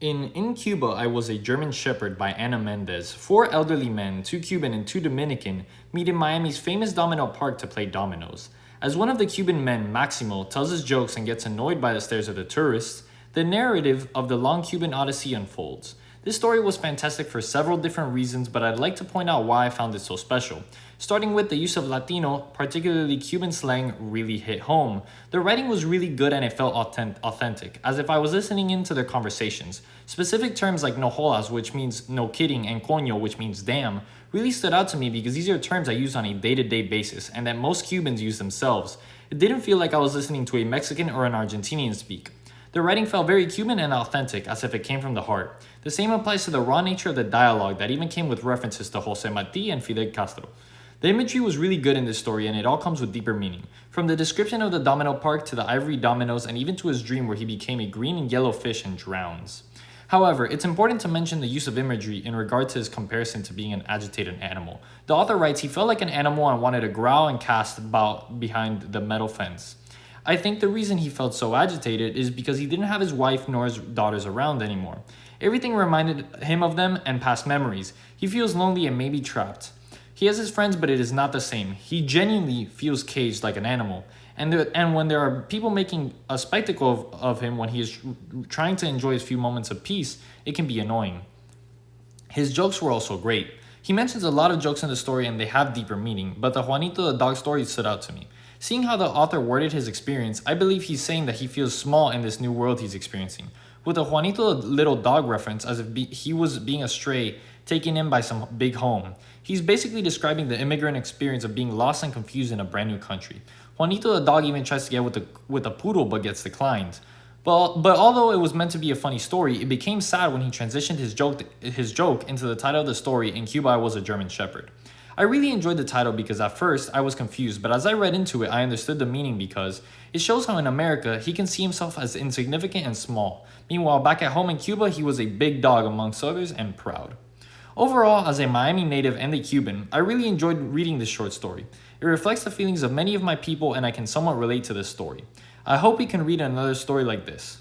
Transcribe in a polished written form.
In Cuba, I was a German Shepherd by Ana Mendez. Four elderly men, two Cuban and two Dominican, meet in Miami's famous Domino Park to play dominoes. As one of the Cuban men, Maximo, tells his jokes and gets annoyed by the stares of the tourists, the narrative of the long Cuban Odyssey unfolds. This story was fantastic for several different reasons, but I'd like to point out why I found it so special. Starting with the use of Latino, particularly Cuban slang, really hit home. The writing was really good and it felt authentic, as if I was listening into their conversations. Specific terms like no jodas, which means no kidding, and coño, which means damn, really stood out to me because these are terms I use on a day-to-day basis and that most Cubans use themselves. It didn't feel like I was listening to a Mexican or an Argentinian speak. The writing felt very Cuban and authentic, as if it came from the heart. The same applies to the raw nature of the dialogue that even came with references to Jose Marti and Fidel Castro. The imagery was really good in this story and it all comes with deeper meaning. From the description of the domino park to the ivory dominoes and even to his dream where he became a green and yellow fish and drowns. However, it's important to mention the use of imagery in regard to his comparison to being an agitated animal. The author writes he felt like an animal and wanted to growl and cast about behind the metal fence. I think the reason he felt so agitated is because he didn't have his wife nor his daughters around anymore. Everything reminded him of them and past memories. He feels lonely and maybe trapped. He has his friends, but it is not the same. He genuinely feels caged like an animal. And when there are people making a spectacle of him when he is trying to enjoy his few moments of peace, it can be annoying. His jokes were also great. He mentions a lot of jokes in the story and they have deeper meaning, but the Juanito the dog story stood out to me. Seeing how the author worded his experience, I believe he's saying that he feels small in this new world he's experiencing. With the Juanito the little dog reference, as if he was being a stray, taken in by some big home. He's basically describing the immigrant experience of being lost and confused in a brand new country. Juanito the dog even tries to get with a poodle but gets declined. But although it was meant to be a funny story, it became sad when he transitioned his joke into the title of the story, In Cuba I Was a German Shepherd. I really enjoyed the title because at first I was confused, but as I read into it, I understood the meaning because it shows how in America he can see himself as insignificant and small. Meanwhile, back at home in Cuba, he was a big dog amongst others and proud. Overall, as a Miami native and a Cuban, I really enjoyed reading this short story. It reflects the feelings of many of my people and I can somewhat relate to this story. I hope we can read another story like this.